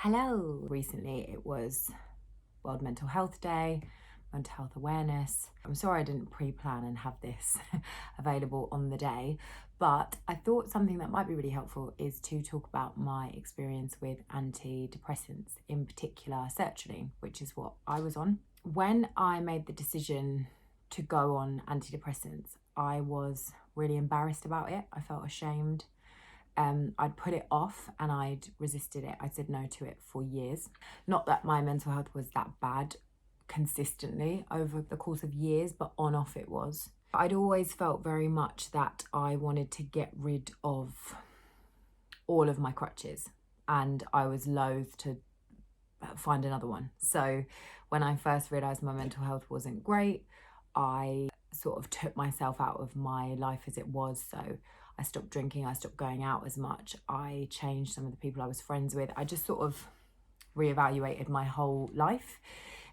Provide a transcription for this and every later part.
Hello! Recently it was World Mental Health Day, Mental Health Awareness. I'm sorry I didn't pre-plan and have this available on the day, but I thought something that might be really helpful is to talk about my experience with antidepressants, in particular Sertraline, which is what I was on. When I made the decision to go on antidepressants, I was really embarrassed about it. I felt ashamed. I'd put it off and I'd resisted it. I said no to it for years. Not that my mental health was that bad consistently over the course of years, but on off it was. I'd always felt very much that I wanted to get rid of all of my crutches, and I was loath to find another one. So when I first realised my mental health wasn't great, I sort of took myself out of my life as it was. So I stopped drinking, I stopped going out as much, I changed some of the people I was friends with. I just sort of reevaluated my whole life.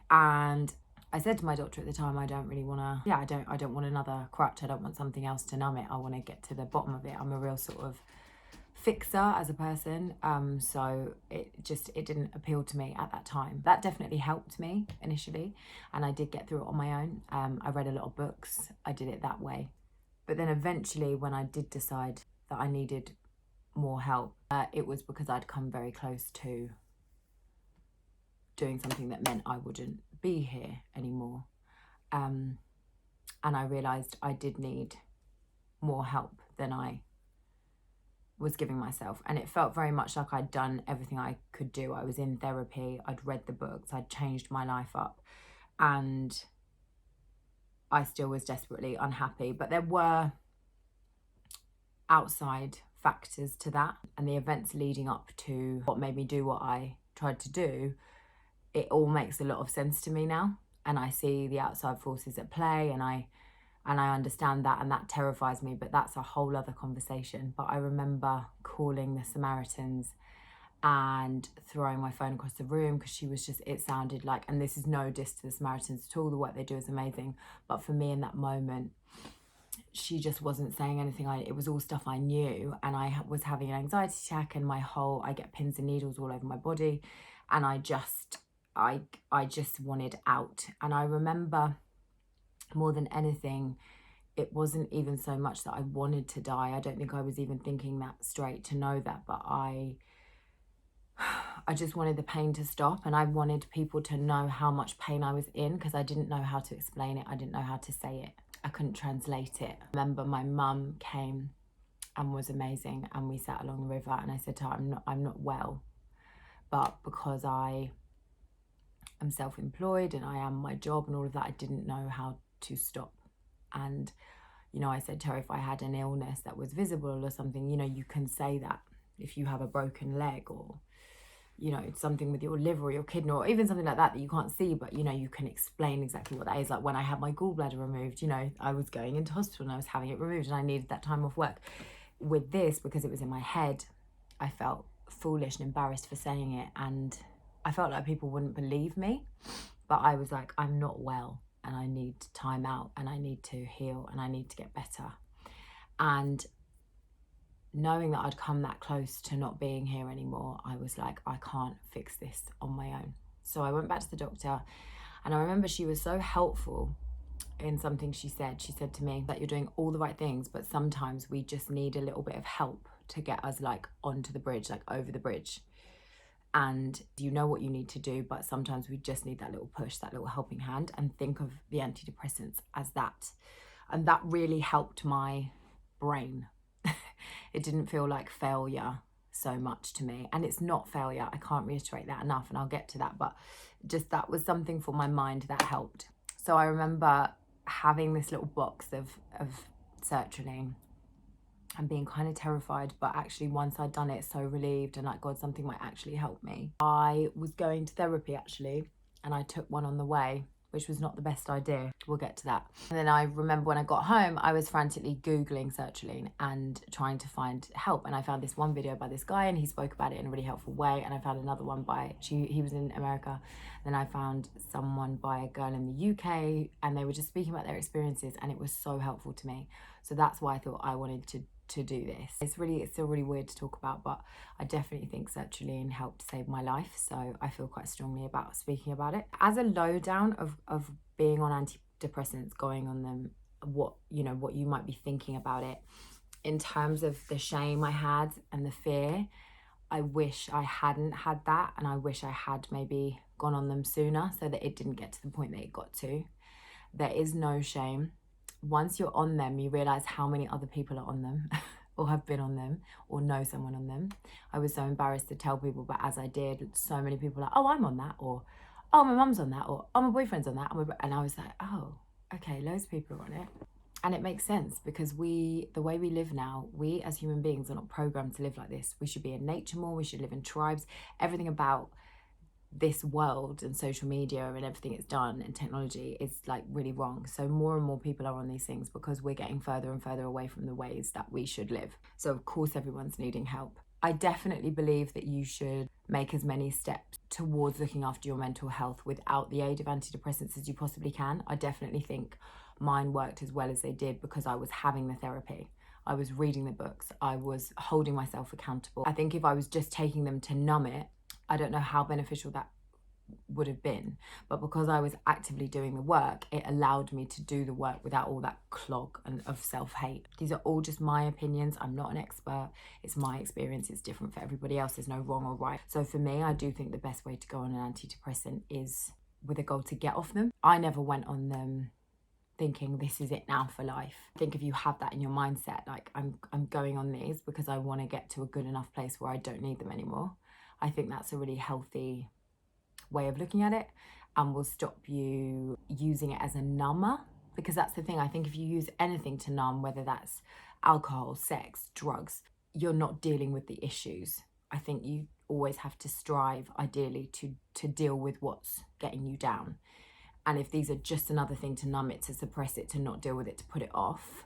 And I said to my doctor at the time, I don't really want to, I don't want another crutch. I don't want something else to numb it. I want to get to the bottom of it. I'm a real sort of fixer as a person, so it didn't appeal to me at that time. That definitely helped me initially, and I did get through it on my own. I read a lot of books, I did it that way. But then eventually, when I did decide that I needed more help, it was because I'd come very close to doing something that meant I wouldn't be here anymore. And I realised I did need more help than I was giving myself. And it felt very much like I'd done everything I could do. I was in therapy, I'd read the books, I'd changed my life up, and I still was desperately unhappy. But there were outside factors to that, and the events leading up to what made me do what I tried to do, it all makes a lot of sense to me now, and I see the outside forces at play, and I understand that, and that terrifies me, but that's a whole other conversation. But I remember calling the Samaritans and throwing my phone across the room because she was just, it sounded like, and this is no diss to the Samaritans at all, the work they do is amazing, but for me in that moment, she just wasn't saying anything. It was all stuff I knew, and I was having an anxiety attack, and I get pins and needles all over my body, and I just wanted out. And I remember more than anything, it wasn't even so much that I wanted to die. I don't think I was even thinking that straight to know that, but I just wanted the pain to stop, and I wanted people to know how much pain I was in, because I didn't know how to explain it. I didn't know how to say it. I couldn't translate it. I remember my mum came and was amazing, and we sat along the river, and I said to her, I'm not well, but because I am self-employed and I am my job and all of that, I didn't know how to stop. And I said to her, if I had an illness that was visible or something, you can say that. If you have a broken leg, or something with your liver or your kidney, or even something like that you can't see, but you can explain exactly what that is. Like when I had my gallbladder removed, I was going into hospital and I was having it removed, and I needed that time off work. With this, because it was in my head, I felt foolish and embarrassed for saying it, and I felt like people wouldn't believe me. But I was like, I'm not well, and I need time out, and I need to heal, and I need to get better. And knowing that I'd come that close to not being here anymore, I was like, I can't fix this on my own. So I went back to the doctor, and I remember she was so helpful in something she said. She said to me that you're doing all the right things, but sometimes we just need a little bit of help to get us like onto the bridge, like over the bridge. And you know what you need to do, but sometimes we just need that little push, that little helping hand, and think of the antidepressants as that. And that really helped my brain. It didn't feel like failure so much to me. And it's not failure, I can't reiterate that enough, and I'll get to that, but just that was something for my mind that helped. So I remember having this little box of Sertraline and being kind of terrified, but actually once I'd done it, so relieved, and like, God, something might actually help me. I was going to therapy actually, and I took one on the way, which was not the best idea. We'll get to that. And then I remember when I got home, I was frantically Googling Sertraline and trying to find help. And I found this one video by this guy, and he spoke about it in a really helpful way. And I found another one he was in America. Then I found someone by a girl in the UK, and they were just speaking about their experiences, and it was so helpful to me. So that's why I thought I wanted to to do this. It's still really weird to talk about, but I definitely think sertraline helped save my life, so I feel quite strongly about speaking about it. As a lowdown of being on antidepressants, going on them, what you might be thinking about it, in terms of the shame I had and the fear, I wish I hadn't had that, and I wish I had maybe gone on them sooner so that it didn't get to the point that it got to. There is no shame. Once you're on them, you realize how many other people are on them or have been on them or know someone on them. I was so embarrassed to tell people, but as I did, so many people are like, oh, I'm on that, or oh, my mum's on that, or oh, my boyfriend's on that. And I was like, oh, okay, loads of people are on it. And it makes sense because the way we live now, we as human beings are not programmed to live like this. We should be in nature more, we should live in tribes. Everything about this world and social media and everything it's done and technology is like really wrong. So more and more people are on these things because we're getting further and further away from the ways that we should live. So of course everyone's needing help. I definitely believe that you should make as many steps towards looking after your mental health without the aid of antidepressants as you possibly can. I definitely think mine worked as well as they did because I was having the therapy. I was reading the books. I was holding myself accountable. I think if I was just taking them to numb it, I don't know how beneficial that would have been, but because I was actively doing the work, it allowed me to do the work without all that clog and of self-hate. These are all just my opinions. I'm not an expert. It's my experience. It's different for everybody else. There's no wrong or right. So for me, I do think the best way to go on an antidepressant is with a goal to get off them. I never went on them thinking this is it now for life. I think if you have that in your mindset, like I'm going on these because I want to get to a good enough place where I don't need them anymore, I think that's a really healthy way of looking at it and will stop you using it as a number, because that's the thing. I think if you use anything to numb, whether that's alcohol, sex, drugs, you're not dealing with the issues. I think you always have to strive ideally to deal with what's getting you down. And if these are just another thing to numb it, to suppress it, to not deal with it, to put it off,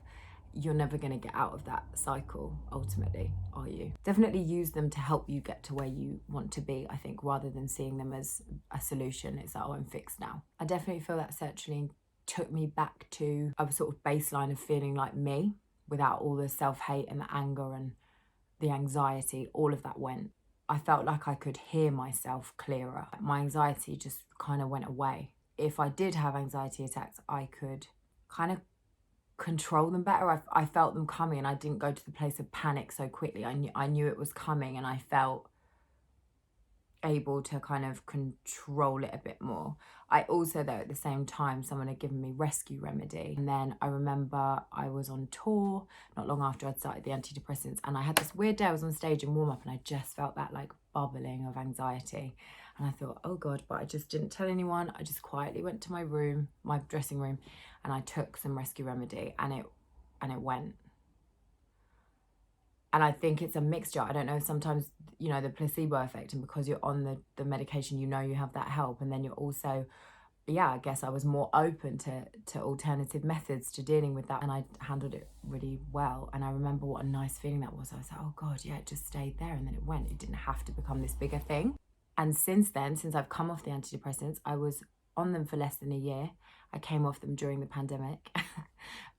you're never going to get out of that cycle ultimately, are you? Definitely use them to help you get to where you want to be, I think, rather than seeing them as a solution. It's like, oh, I'm fixed now. I definitely feel that sertraline took me back to a sort of baseline of feeling like me without all the self-hate and the anger and the anxiety. All of that went. I felt like I could hear myself clearer. My anxiety just kind of went away. If I did have anxiety attacks, I could kind of control them better. I felt them coming and I didn't go to the place of panic so quickly. I knew it was coming and I felt able to kind of control it a bit more. I also, though, at the same time, someone had given me Rescue Remedy. And then I remember I was on tour not long after I'd started the antidepressants, and I had this weird day. I was on stage in warm-up and I just felt that like bubbling of anxiety. And I thought, oh God, but I just didn't tell anyone. I just quietly went to my room, my dressing room, and I took some Rescue Remedy and it went. And I think it's a mixture. I don't know, sometimes, you know, the placebo effect, and because you're on the medication, you know you have that help. And then you're also, yeah, I guess I was more open to alternative methods to dealing with that. And I handled it really well. And I remember what a nice feeling that was. I was like, oh God, yeah, it just stayed there and then it went. It didn't have to become this bigger thing. And since then, since I've come off the antidepressants, I was on them for less than a year. I came off them during the pandemic.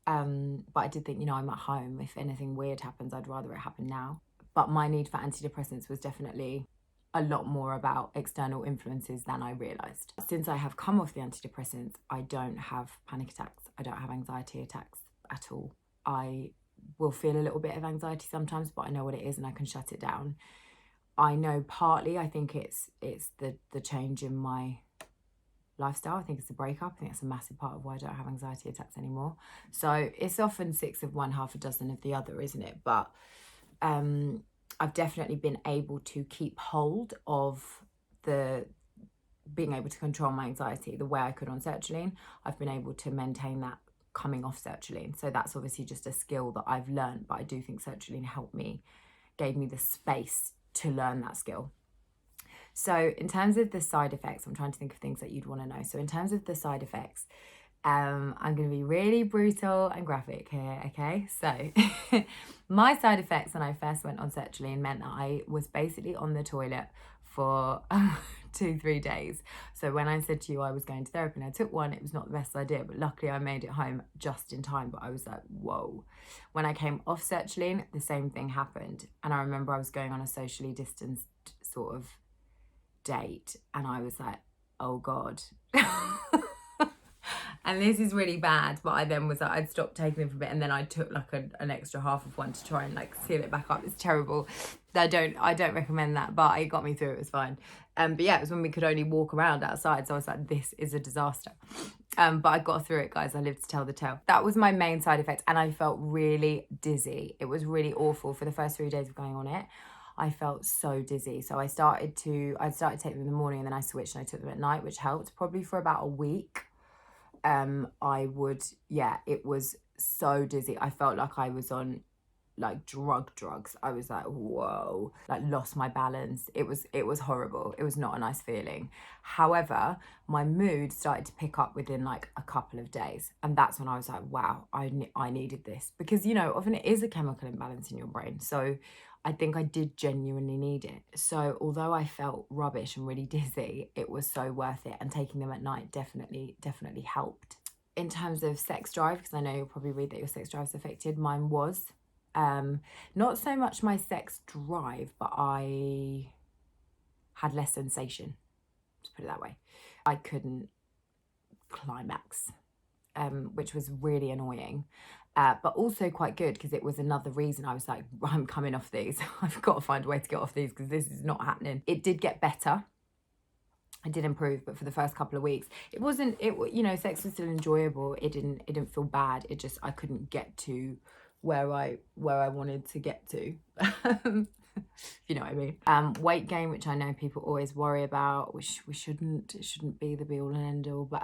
But I did think, you know, I'm at home. If anything weird happens, I'd rather it happen now. But my need for antidepressants was definitely a lot more about external influences than I realised. Since I have come off the antidepressants, I don't have panic attacks. I don't have anxiety attacks at all. I will feel a little bit of anxiety sometimes, but I know what it is and I can shut it down. I know partly, I think it's the change in my lifestyle. I think it's a breakup. I think it's a massive part of why I don't have anxiety attacks anymore. So it's often 6 of one, half a dozen of the other, isn't it? But I've definitely been able to keep hold of being able to control my anxiety the way I could on sertraline. I've been able to maintain that coming off sertraline. So that's obviously just a skill that I've learned, but I do think sertraline helped me, gave me the space to learn that skill. So in terms of the side effects, I'm trying to think of things that you'd want to know. So in terms of the side effects, I'm going to be really brutal and graphic here, okay? So my side effects when I first went on sertraline meant that I was basically on the toilet for 2-3 days. So when I said to you I was going to therapy and I took one, it was not the best idea, but luckily I made it home just in time. But I was like, whoa. When I came off sertraline, the same thing happened. And I remember I was going on a socially distanced sort of date and I was like, oh God. And this is really bad, but I then was like, I'd stopped taking them for a bit and then I took like an extra half of one to try and like seal it back up. It's terrible. I don't recommend that, but it got me through. It was fine. But yeah, it was when we could only walk around outside. So I was like, this is a disaster. But I got through it, guys. I lived to tell the tale. That was my main side effect. And I felt really dizzy. It was really awful for the first 3 days of going on it. I felt so dizzy. So I'd started to take them in the morning and then I switched and I took them at night, which helped probably for about a week. It was so dizzy. I felt like I was on like drugs. I was like, whoa, like lost my balance. It was horrible. It was not a nice feeling. However, my mood started to pick up within like a couple of days. And that's when I was like, wow, I needed this because, you know, often it is a chemical imbalance in your brain. So I think I did genuinely need it. So although I felt rubbish and really dizzy, it was so worth it. And taking them at night definitely helped. In terms of sex drive, because I know you'll probably read that your sex drive is affected, mine was. Not so much my sex drive, but I had less sensation, to put it that way. I couldn't climax, which was really annoying. But also quite good because it was another reason I was like, I'm coming off these. I've got to find a way to get off these because this is not happening. It did get better. I did improve, but for the first couple of weeks, sex was still enjoyable. It didn't feel bad. It just, I couldn't get to where I wanted to get to. If you know what I mean. Weight gain, which I know people always worry about, which it shouldn't be the be all and end all, but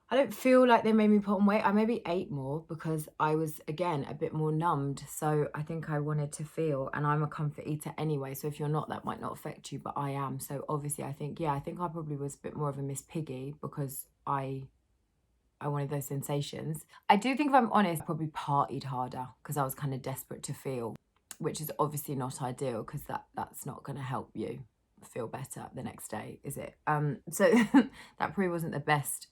I don't feel like they made me put on weight. I maybe ate more because I was, again, a bit more numbed. So I think I wanted to feel, and I'm a comfort eater anyway. So if you're not, that might not affect you, but I am. So obviously I think I probably was a bit more of a Miss Piggy because I wanted those sensations. I do think, if I'm honest, I probably partied harder because I was kind of desperate to feel, which is obviously not ideal because that's not going to help you feel better the next day, is it? So that probably wasn't the best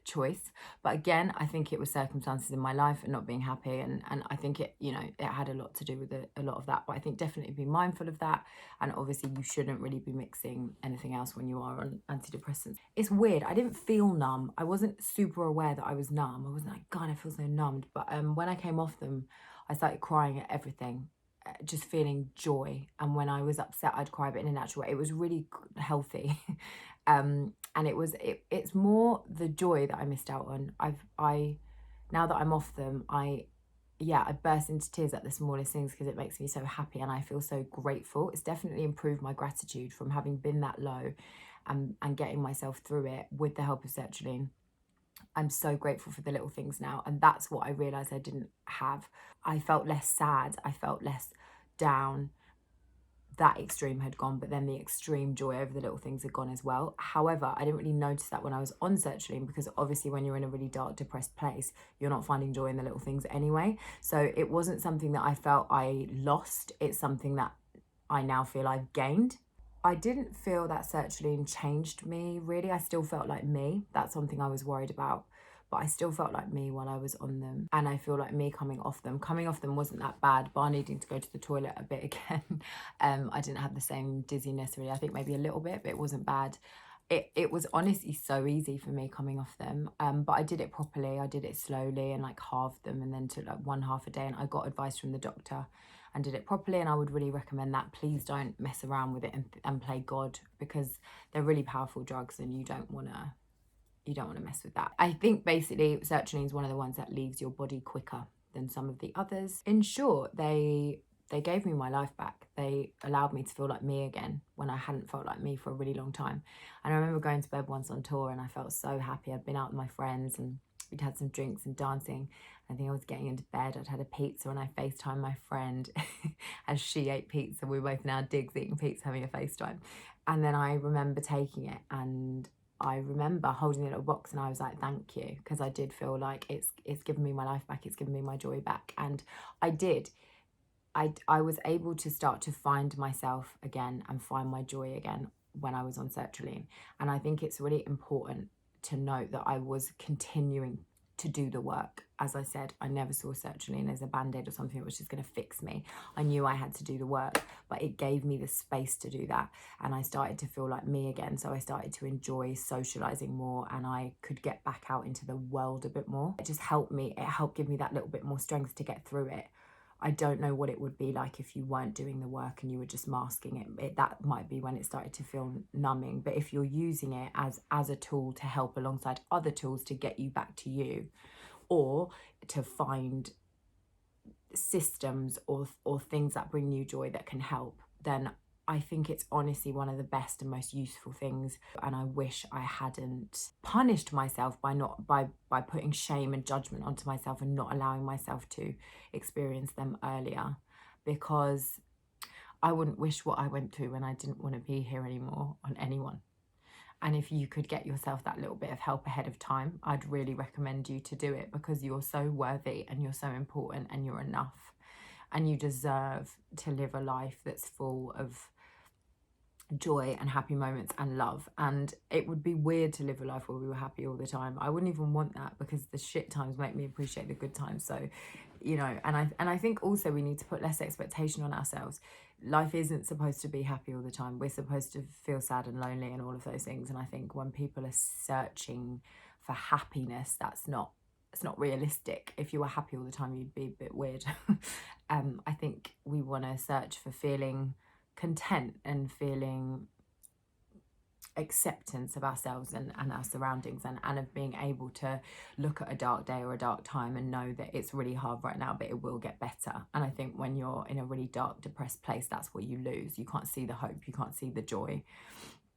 choice, but again, I think it was circumstances in my life and not being happy, and I think it had a lot to do with a lot of that. But I think definitely be mindful of that, and obviously you shouldn't really be mixing anything else when you are on antidepressants. It's weird, I didn't feel numb. I wasn't super aware that I was numb. I wasn't like, God, I feel so numbed. But when I came off them, I started crying at everything, just feeling joy. And when I was upset, I'd cry, but in a natural way. It was really healthy. And it's more the joy that I missed out on. Now that I'm off them, I burst into tears at the smallest things because it makes me so happy and I feel so grateful. It's definitely improved my gratitude from having been that low and getting myself through it with the help of sertraline. I'm so grateful for the little things now, and that's what I realised I didn't have. I felt less sad, I felt less down. That extreme had gone, but then the extreme joy over the little things had gone as well. However, I didn't really notice that when I was on sertraline because obviously when you're in a really dark, depressed place, you're not finding joy in the little things anyway. So it wasn't something that I felt I lost. It's something that I now feel I've gained. I didn't feel that sertraline changed me, really. I still felt like me. That's something I was worried about. But I still felt like me while I was on them. And I feel like me coming off them. Coming off them wasn't that bad, bar needing to go to the toilet a bit again. I didn't have the same dizziness really. I think maybe a little bit, but it wasn't bad. It was honestly so easy for me coming off them. But I did it properly. I did it slowly and like halved them and then took like 1/2 a day. And I got advice from the doctor and did it properly. And I would really recommend that. Please don't mess around with it and play God, because they're really powerful drugs and you don't want to mess with that. I think basically sertraline is one of the ones that leaves your body quicker than some of the others. In short, they gave me my life back. They allowed me to feel like me again when I hadn't felt like me for a really long time. And I remember going to bed once on tour and I felt so happy. I'd been out with my friends and we'd had some drinks and dancing. I think I was getting into bed. I'd had a pizza and I FaceTimed my friend as she ate pizza. We were both in our digs eating pizza, having a FaceTime. And then I remember taking it and I remember holding the little box and I was like, thank you, because I did feel like it's given me my life back, it's given me my joy back. And I did. I was able to start to find myself again and find my joy again. when I was on sertraline. And I think it's really important to note that I was continuing to do the work. As I said, I never saw sertraline as a band-aid or something that was just going to fix me. I knew I had to do the work, but it gave me the space to do that. And I started to feel like me again. So I started to enjoy socializing more, and I could get back out into the world a bit more. It just helped me. It helped give me that little bit more strength to get through it. I don't know what it would be like if you weren't doing the work and you were just masking it. That might be when it started to feel numbing. But if you're using it as a tool to help alongside other tools to get you back to you, or to find systems or things that bring you joy that can help, then I think it's honestly one of the best and most useful things. And I wish I hadn't punished myself by putting shame and judgment onto myself and not allowing myself to experience them earlier, because I wouldn't wish what I went through when I didn't want to be here anymore on anyone. And if you could get yourself that little bit of help ahead of time, I'd really recommend you to do it, because you're so worthy and you're so important and you're enough, and you deserve to live a life that's full of joy and happy moments and love. And it would be weird to live a life where we were happy all the time. I wouldn't even want that, because the shit times make me appreciate the good times. So, you know, and I think also we need to put less expectation on ourselves. Life isn't supposed to be happy all the time. We're supposed to feel sad and lonely and all of those things. And I think when people are searching for happiness, it's not realistic. If you were happy all the time, you'd be a bit weird. I think we want to search for feeling content and feeling acceptance of ourselves and our surroundings, and of being able to look at a dark day or a dark time and know that it's really hard right now, but it will get better. And I think when you're in a really dark, depressed place, that's what you lose. You can't see the hope, you can't see the joy,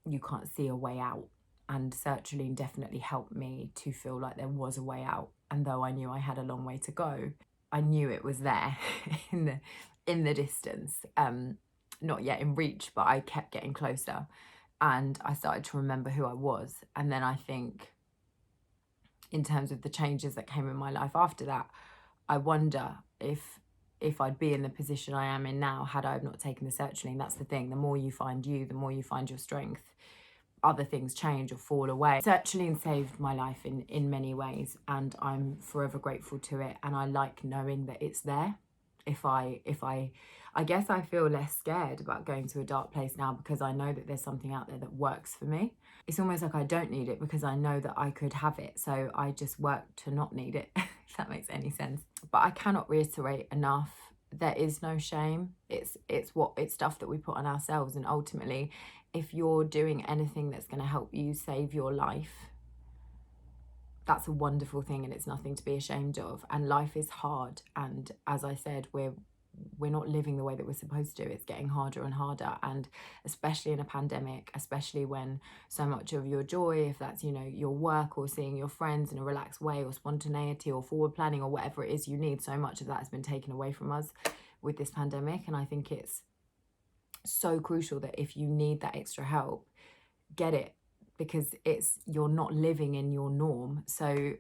you can't see a way out. And sertraline definitely helped me to feel like there was a way out. And though I knew I had a long way to go, I knew it was there in the distance. Not yet in reach, but I kept getting closer, and I started to remember who I was. And then I think in terms of the changes that came in my life after that, I wonder if I'd be in the position I am in now had I not taken the sertraline. That's the thing. The more you find you, the more you find your strength, other things change or fall away. Sertraline saved my life in many ways, and I'm forever grateful to it. And I like knowing that it's there. I guess I feel less scared about going to a dark place now, because I know that there's something out there that works for me. It's almost like I don't need it, because I know that I could have it. So I just work to not need it, if that makes any sense. But I cannot reiterate enough, there is no shame. It's stuff that we put on ourselves. And ultimately, if you're doing anything that's going to help you save your life, that's a wonderful thing, and it's nothing to be ashamed of. And life is hard, and as I said, we're not living the way that we're supposed to. It's getting harder and harder, and especially in a pandemic, especially when so much of your joy, if that's, you know, your work or seeing your friends in a relaxed way, or spontaneity or forward planning or whatever it is you need, so much of that has been taken away from us with this pandemic. And I think it's so crucial that if you need that extra help, get it, because you're not living in your norm. So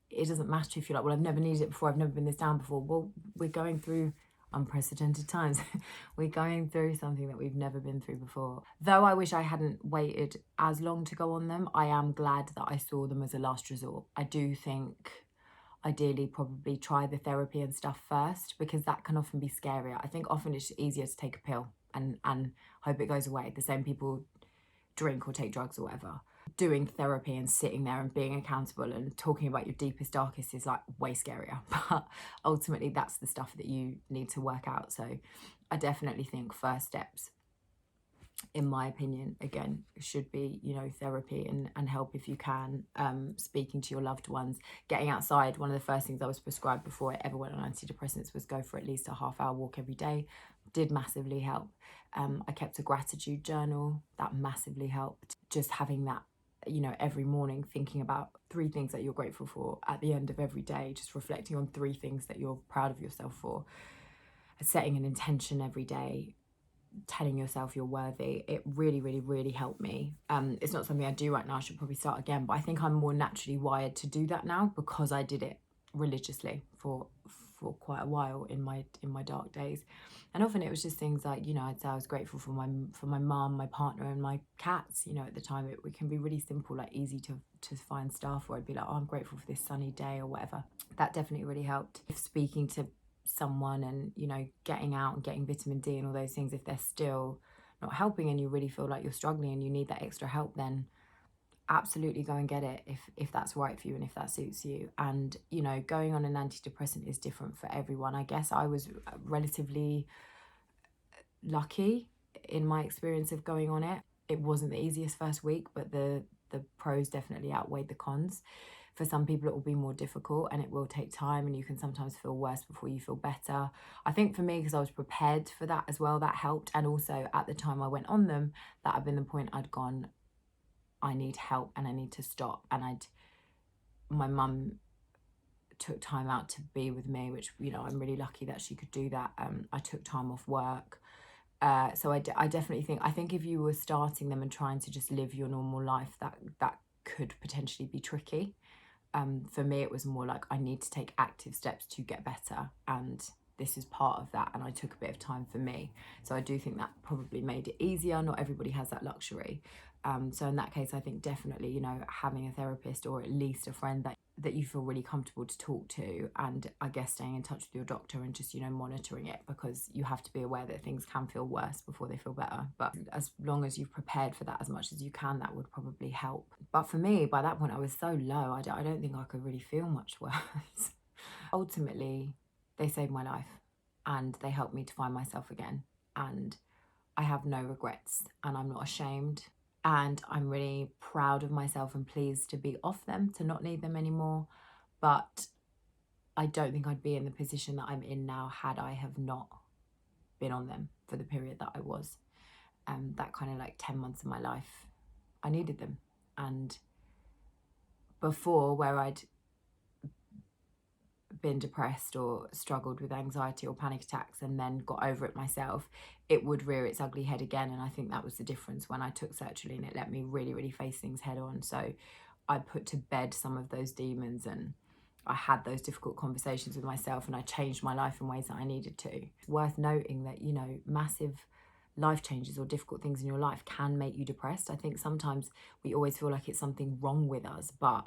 it doesn't matter if you're like, well, I've never needed it before, I've never been this down before. Well, we're going through unprecedented times. We're going through something that we've never been through before. Though I wish I hadn't waited as long to go on them, I am glad that I saw them as a last resort. I do think ideally probably try the therapy and stuff first, because that can often be scarier. I think often it's easier to take a pill and hope it goes away. The same people drink or take drugs or whatever. Doing therapy and sitting there and being accountable and talking about your deepest, darkest is like way scarier. But ultimately that's the stuff that you need to work out. So I definitely think first steps, in my opinion, again, should be, you know, therapy and help if you can, speaking to your loved ones, getting outside. One of the first things I was prescribed before I ever went on antidepressants was go for at least a half-hour walk every day. Did massively help. I kept a gratitude journal. That massively helped. Just having that, you know, every morning, thinking about 3 things that you're grateful for at the end of every day, just reflecting on 3 things that you're proud of yourself for, setting an intention every day, telling yourself you're worthy. It really, really, really helped me. It's not something I do right now. I should probably start again, but I think I'm more naturally wired to do that now, because I did it religiously for for quite a while in my dark days. And often it was just things like, I'd say I was grateful for my mum, my partner, and my cats. At the time it can be really simple, like easy to find stuff, or I'd be like, oh, I'm grateful for this sunny day or whatever. That definitely really helped. If speaking to someone and getting out and getting vitamin D and all those things, if they're still not helping and you really feel like you're struggling and you need that extra help, then absolutely go and get it if that's right for you and if that suits you. And going on an antidepressant is different for everyone. I guess I was relatively lucky in my experience of going on it. It wasn't the easiest first week, but the pros definitely outweighed the cons. For some people, it will be more difficult and it will take time, and you can sometimes feel worse before you feel better. I think for me, because I was prepared for that as well, that helped. And also at the time I went on them, that had been the point I'd gone, I need help and I need to stop. And my mum took time out to be with me, which, I'm really lucky that she could do that. I took time off work. So I definitely think if you were starting them and trying to just live your normal life, that could potentially be tricky. For me, it was more like I need to take active steps to get better, and this is part of that, and I took a bit of time for me. So I do think that probably made it easier. Not everybody has that luxury. So in that case, I think definitely, having a therapist or at least a friend that you feel really comfortable to talk to, and I guess staying in touch with your doctor and just, monitoring it, because you have to be aware that things can feel worse before they feel better. But as long as you've prepared for that as much as you can, that would probably help. But for me, by that point, I was so low, I don't think I could really feel much worse. Ultimately, they saved my life and they helped me to find myself again. And I have no regrets and I'm not ashamed. And I'm really proud of myself and pleased to be off them, to not need them anymore. But I don't think I'd be in the position that I'm in now had I have not been on them for the period that I was. That kind of like 10 months of my life, I needed them. And before, where I'd been depressed or struggled with anxiety or panic attacks and then got over it myself, it would rear its ugly head again. And I think that was the difference. When I took sertraline, it let me really, really face things head on. So I put to bed some of those demons and I had those difficult conversations with myself, and I changed my life in ways that I needed to. It's worth noting that, massive life changes or difficult things in your life can make you depressed. I think sometimes we always feel like it's something wrong with us, but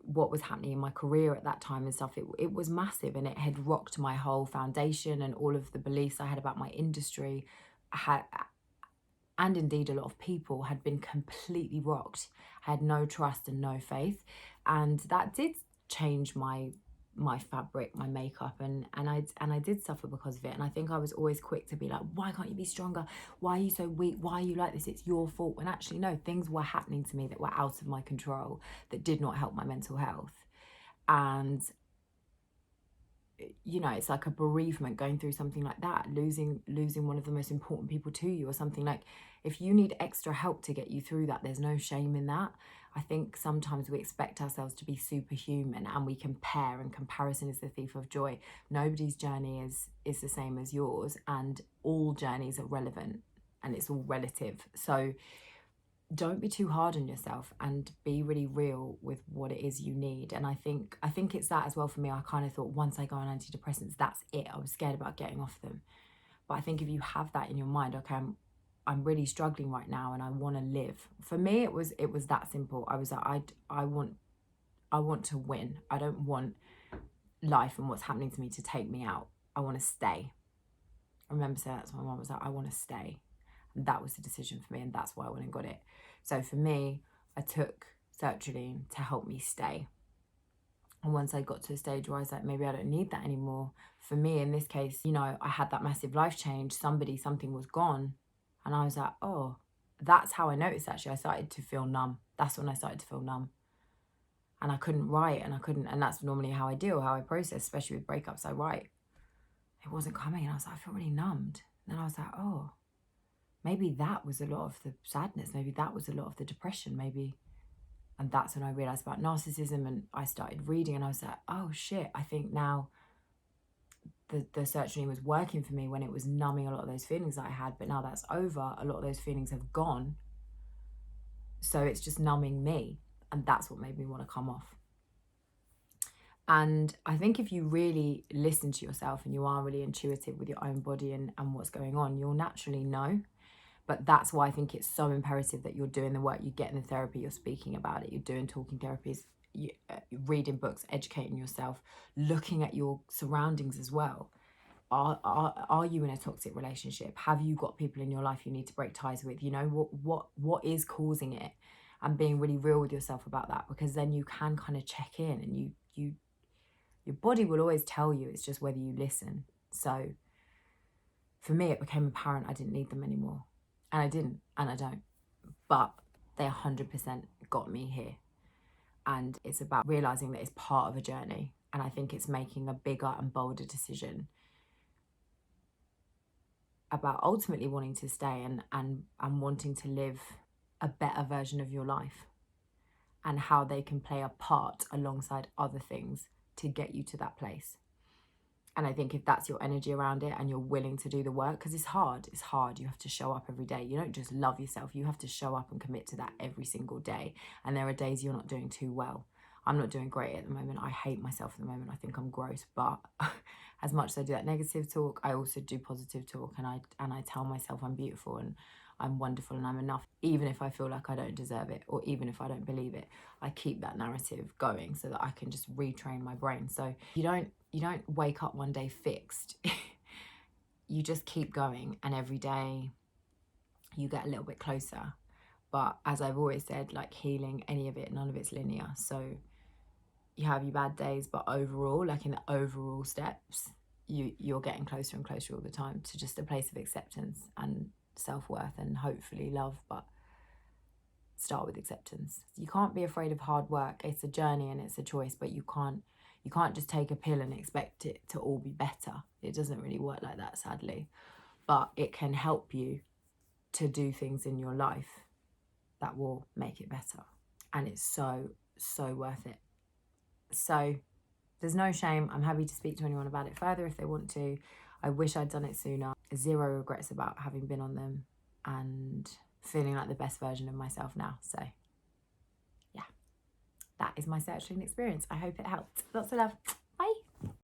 what was happening in my career at that time and stuff, it was massive, and it had rocked my whole foundation, and all of the beliefs I had about my industry and indeed a lot of people had been completely rocked. I had no trust and no faith, and that did change my fabric, my makeup, and I did suffer because of it. And I think I was always quick to be like, why can't you be stronger? Why are you so weak? Why are you like this? It's your fault. And actually, no, things were happening to me that were out of my control, that did not help my mental health. And it's like a bereavement, going through something like that, losing one of the most important people to you or something. Like, if you need extra help to get you through that, there's no shame in that. I think sometimes we expect ourselves to be superhuman and we compare, and comparison is the thief of joy. Nobody's journey is the same as yours, and all journeys are relevant and it's all relative. So don't be too hard on yourself and be really real with what it is you need. And I think it's that as well for me. I kind of thought once I go on antidepressants, that's it. I was scared about getting off them. But I think if you have that in your mind, okay, I'm really struggling right now and I want to live. For me, it was that simple. I was like, I want to win. I don't want life and what's happening to me to take me out. I want to stay. I remember saying that to my mum. I was like, I want to stay. And that was the decision for me, and that's why I went and got it. So for me, I took sertraline to help me stay. And once I got to a stage where I was like, maybe I don't need that anymore. For me, in this case, I had that massive life change. Something was gone. And I was like, oh, that's how I noticed, actually. I started to feel numb. That's when I started to feel numb. And I couldn't write, and that's normally how I process, especially with breakups, I write. It wasn't coming, and I was like, I feel really numbed. And then I was like, oh, maybe that was a lot of the sadness. Maybe that was a lot of the depression, maybe. And that's when I realized about narcissism, and I started reading, and I was like, oh shit, I think now the sertraline was working for me when it was numbing a lot of those feelings that I had. But now that's over, a lot of those feelings have gone. So it's just numbing me. And that's what made me want to come off. And I think if you really listen to yourself and you are really intuitive with your own body and what's going on, you'll naturally know. But that's why I think it's so imperative that you're doing the work, you get in the therapy, you're speaking about it, you're doing talking therapies, reading books, educating yourself, looking at your surroundings as well. Are you in a toxic relationship? Have you got people in your life you need to break ties with? You know, what is causing it? And being really real with yourself about that, because then you can kind of check in, and your body will always tell you. It's just whether you listen. So for me, it became apparent I didn't need them anymore. And I didn't, and I don't. But they 100% got me here. And it's about realizing that it's part of a journey. And I think it's making a bigger and bolder decision about ultimately wanting to stay and wanting to live a better version of your life, and how they can play a part alongside other things to get you to that place. And I think if that's your energy around it and you're willing to do the work, because it's hard, you have to show up every day. You don't just love yourself, you have to show up and commit to that every single day. And there are days you're not doing too well. I'm not doing great at the moment. I hate myself at the moment. I think I'm gross. But as much as I do that negative talk, I also do positive talk. And I tell myself I'm beautiful and I'm wonderful and I'm enough. Even if I feel like I don't deserve it, or even if I don't believe it, I keep that narrative going so that I can just retrain my brain. So you don't wake up one day fixed. You just keep going, and every day you get a little bit closer. But as I've always said, like healing, any of it, none of it's linear. So you have your bad days, but overall, like in the overall steps, you're getting closer and closer all the time to just a place of acceptance and self-worth and hopefully love. But start with acceptance. You can't be afraid of hard work. It's a journey and it's a choice, but you can't just take a pill and expect it to all be better. It doesn't really work like that, sadly. But it can help you to do things in your life that will make it better. And it's so, so worth it. So there's no shame. I'm happy to speak to anyone about it further if they want to. I wish I'd done it sooner. Zero regrets about having been on them, and feeling like the best version of myself now. So yeah, that is my Sertraline experience. I hope it helped. Lots of love.